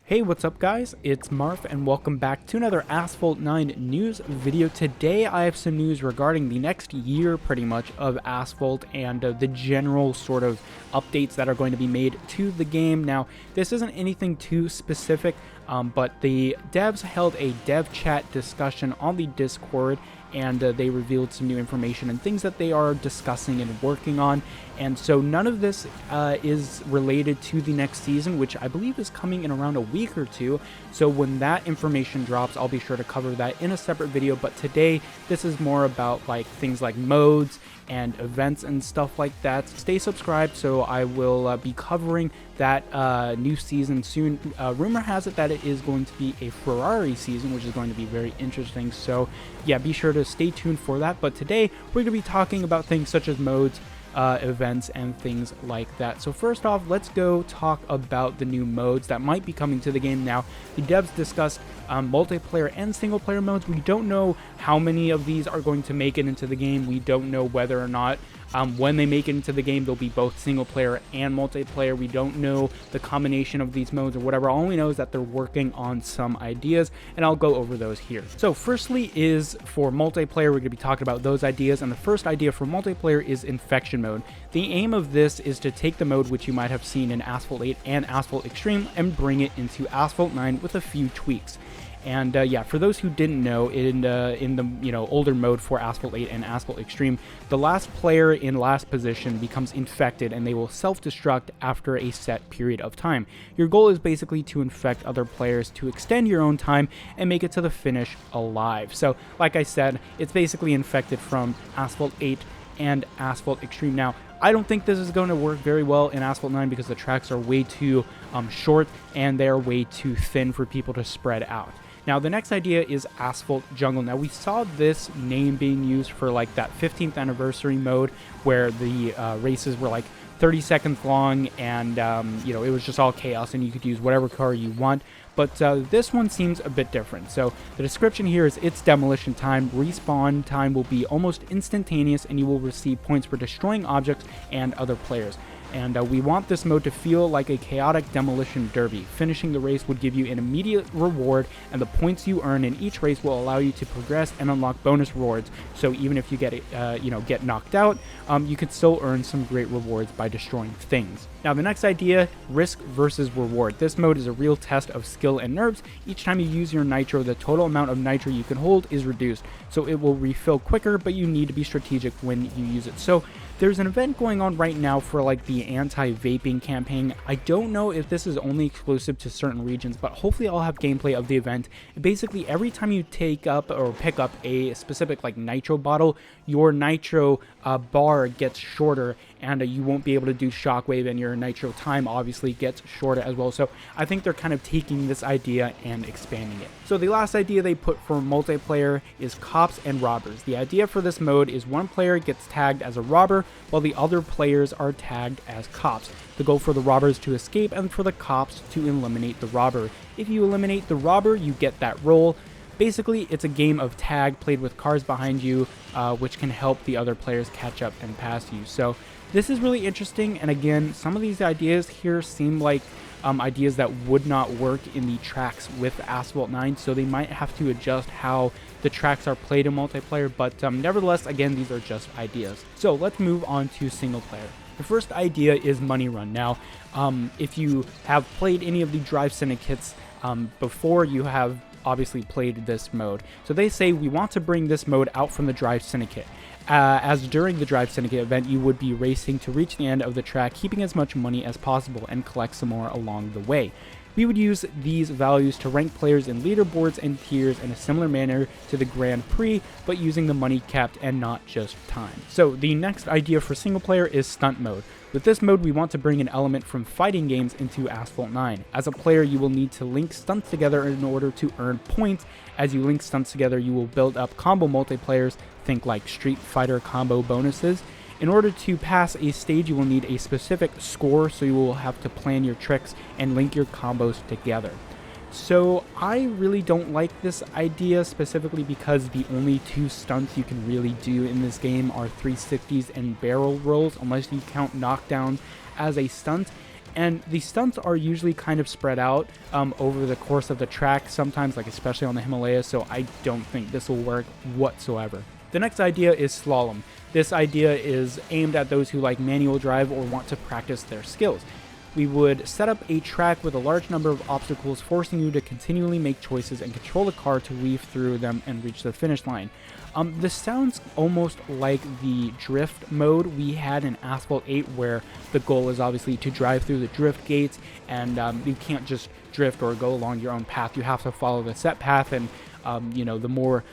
Hey, what's up guys? It's Marf and welcome back to another Asphalt 9 news video. Today I have some news regarding the next year pretty much of Asphalt and the general sort of updates that are going to be made to the game. Now, this isn't anything too specific, but the devs held a dev chat discussion on the Discord, and they revealed some new information and things that they are discussing and working on. And so none of this is related to the next season, which I believe is coming in around a week or two. So when that information drops, I'll be sure to cover that in a separate video. But today, this is more about like things like modes and events and stuff like that. Stay subscribed, so I will be covering that new season soon. Rumor has it that it is going to be a Ferrari season, which is going to be very interesting. So yeah, be sure to stay tuned for that. But today we're going to be talking about things such as modes, events, and things like that. So first off, let's go talk about the new modes that might be coming to the game. Now, the devs discussed multiplayer and single player modes. We don't know how many of these are going to make it into the game. We don't know whether or not when they make it into the game, they'll be both single player and multiplayer. We don't know the combination of these modes or whatever. All we know is that they're working on some ideas, and I'll go over those here. So firstly is for multiplayer, we're going to be talking about those ideas, and the first idea for multiplayer is infection mode. The aim of this is to take the mode which you might have seen in Asphalt 8 and Asphalt Extreme and bring it into Asphalt 9 with a few tweaks. And yeah, for those who didn't know, in the older mode for Asphalt 8 and Asphalt Extreme, the last player in last position becomes infected and they will self-destruct after a set period of time. Your goal is basically to infect other players to extend your own time and make it to the finish alive. So like I said, it's basically infected from Asphalt 8 and Asphalt Extreme. Now, I don't think this is going to work very well in Asphalt 9 because the tracks are way too short and they're way too thin for people to spread out. Now, the next idea is Asphalt Jungle. Now, we saw this name being used for like that 15th anniversary mode where the races were like 30 seconds long and, it was just all chaos and you could use whatever car you want. But this one seems a bit different. So the description here is it's demolition time. Respawn time will be almost instantaneous and you will receive points for destroying objects and other players. And we want this mode to feel like a chaotic demolition derby. Finishing the race would give you an immediate reward, and the points you earn in each race will allow you to progress and unlock bonus rewards. So even if you get knocked out, you could still earn some great rewards by destroying things. Now, the next idea, risk versus reward. This mode is a real test of skill and nerves. Each time you use your nitro, the total amount of nitro you can hold is reduced. So it will refill quicker, but you need to be strategic when you use it. So there's an event going on right now for like the anti-vaping campaign. I don't know if this is only exclusive to certain regions, but hopefully I'll have gameplay of the event. Basically, every time you take up or pick up a specific like nitro bottle, your nitro bar gets shorter, and you won't be able to do shockwave, and your nitro time obviously gets shorter as well. So I think they're kind of taking this idea and expanding it. So the last idea they put for multiplayer is cops and robbers. The idea for this mode is one player gets tagged as a robber while the other players are tagged as cops. The goal for the robbers to escape and for the cops to eliminate the robber. If you eliminate the robber, you get that role. Basically, it's a game of tag played with cars behind you, which can help the other players catch up and pass you. So this is really interesting, and again, some of these ideas here seem like ideas that would not work in the tracks with Asphalt 9, so they might have to adjust how the tracks are played in multiplayer, but nevertheless, again, these are just ideas. So let's move on to single player. The first idea is Money Run. Now, if you have played any of the Drive Syndicates before, you have obviously played this mode. So they say we want to bring this mode out from the Drive Syndicate. As during the Drive Syndicate event, you would be racing to reach the end of the track, keeping as much money as possible and collect some more along the way. We would use these values to rank players in leaderboards and tiers in a similar manner to the Grand Prix, but using the money capped and not just time. So the next idea for single player is stunt mode. With this mode, we want to bring an element from fighting games into Asphalt 9. As a player, you will need to link stunts together in order to earn points. As you link stunts together, you will build up combo multiplayers, think like Street Fighter combo bonuses. In order to pass a stage, you will need a specific score, so you will have to plan your tricks and link your combos together. So I really don't like this idea, specifically because the only two stunts you can really do in this game are 360s and barrel rolls, unless you count knockdowns as a stunt. And the stunts are usually kind of spread out over the course of the track, sometimes, like especially on the Himalayas, so I don't think this will work whatsoever. The next idea is slalom. This idea is aimed at those who like manual drive or want to practice their skills. We would set up a track with a large number of obstacles, forcing you to continually make choices and control the car to weave through them and reach the finish line. This sounds almost like the drift mode we had in Asphalt 8, where the goal is obviously to drive through the drift gates, and you can't just drift or go along your own path. You have to follow the set path, and the more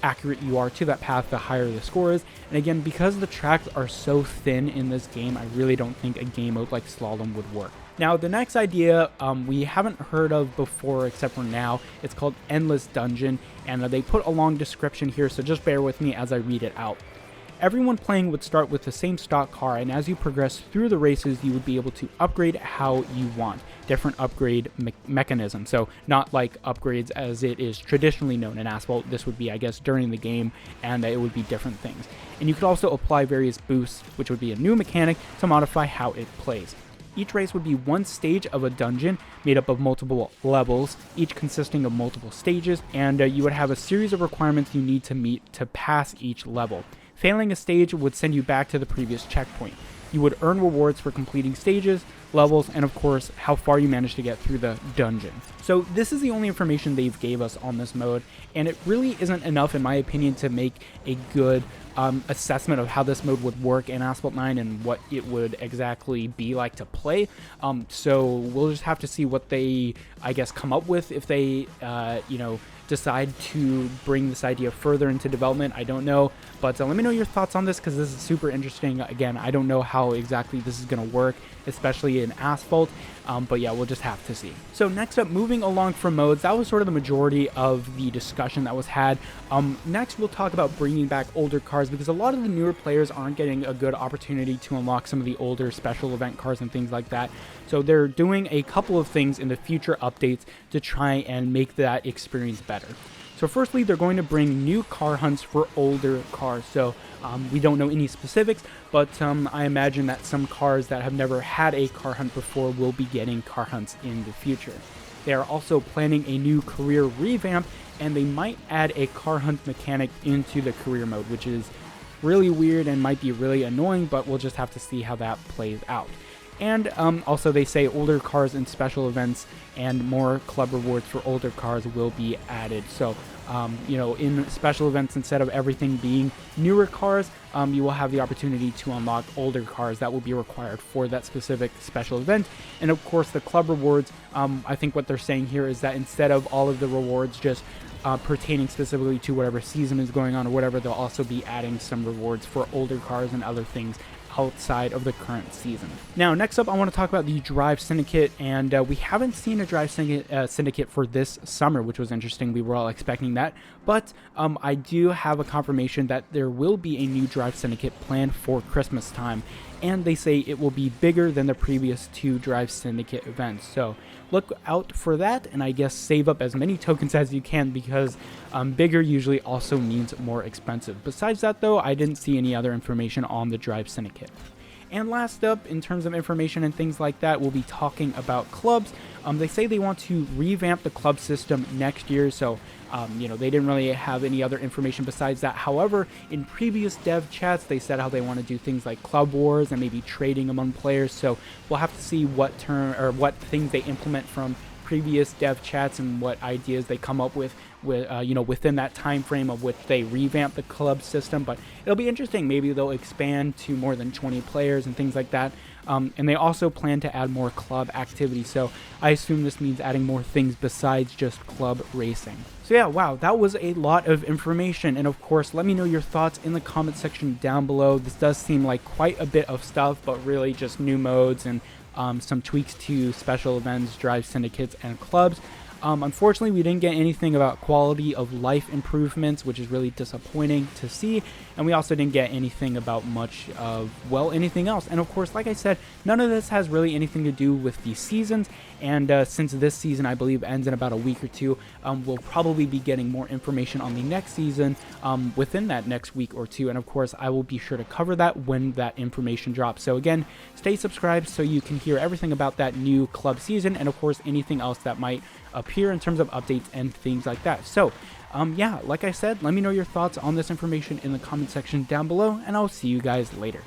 accurate you are to that path, the higher the score is. And again, because the tracks are so thin in this game, I really don't think a game mode like slalom would work. Now, the next idea we haven't heard of before except for now. It's called Endless Dungeon, and they put a long description here, so just bear with me as I read it out. Everyone playing would start with the same stock car, and as you progress through the races, you would be able to upgrade how you want. Different upgrade mechanisms. So not like upgrades as it is traditionally known in Asphalt. This would be, I guess, during the game, and it would be different things. And you could also apply various boosts, which would be a new mechanic, to modify how it plays. Each race would be one stage of a dungeon made up of multiple levels, each consisting of multiple stages, and you would have a series of requirements you need to meet to pass each level. Failing a stage would send you back to the previous checkpoint. You would earn rewards for completing stages, levels, and of course, how far you managed to get through the dungeon. So this is the only information they've gave us on this mode, and it really isn't enough, in my opinion, to make a good assessment of how this mode would work in Asphalt 9 and what it would exactly be like to play. So we'll just have to see what they, I guess, come up with if they, decide to bring this idea further into development. I don't know, but let me know your thoughts on this, because this is super interesting. Again, I don't know how exactly this is going to work, especially in Asphalt, but yeah, we'll just have to see. So next up, moving along from modes, that was sort of the majority of the discussion that was had. Next, we'll talk about bringing back older cars, because a lot of the newer players aren't getting a good opportunity to unlock some of the older special event cars and things like that. So they're doing a couple of things in the future updates to try and make that experience better. So firstly, they're going to bring new car hunts for older cars. So we don't know any specifics, but I imagine that some cars that have never had a car hunt before will be getting car hunts in the future. They are also planning a new career revamp, and they might add a car hunt mechanic into the career mode, which is really weird and might be really annoying, but we'll just have to see how that plays out. And also they say older cars and special events and more club rewards for older cars will be added. So, in special events, instead of everything being newer cars, you will have the opportunity to unlock older cars that will be required for that specific special event. And of course, the club rewards, I think what they're saying here is that instead of all of the rewards just pertaining specifically to whatever season is going on or whatever, they'll also be adding some rewards for older cars and other things outside of the current season. Now, next up, I want to talk about the Drive Syndicate, and we haven't seen a Drive Syndicate for this summer, which was interesting. We were all expecting that, but I do have a confirmation that there will be a new Drive Syndicate planned for Christmas time, and they say it will be bigger than the previous two Drive Syndicate events. So look out for that, and I guess save up as many tokens as you can, because bigger usually also means more expensive. Besides that, though, I didn't see any other information on the Drive Syndicate. And last up, in terms of information and things like that, we'll be talking about clubs. They say they want to revamp the club system next year, so they didn't really have any other information besides that. However, in previous dev chats, they said how they want to do things like club wars and maybe trading among players. So we'll have to see what things they implement from previous dev chats and what ideas they come up with within that time frame of which they revamp the club system. But it'll be interesting. Maybe they'll expand to more than 20 players and things like that. And they also plan to add more club activity. So I assume this means adding more things besides just club racing. So yeah, wow, that was a lot of information. And of course, let me know your thoughts in the comment section down below. This does seem like quite a bit of stuff, but really just new modes and some tweaks to special events, drive syndicates, and clubs. Unfortunately, we didn't get anything about quality of life improvements, which is really disappointing to see. And we also didn't get anything about much of, well, anything else. And of course, like I said, none of this has really anything to do with the seasons. And since this season, I believe, ends in about a week or two, we'll probably be getting more information on the next season within that next week or two. And of course, I will be sure to cover that when that information drops. So again, stay subscribed so you can hear everything about that new club season, and of course, anything else that might appear in terms of updates and things like that. So yeah, like I said, let me know your thoughts on this information in the comment section down below, and I'll see you guys later.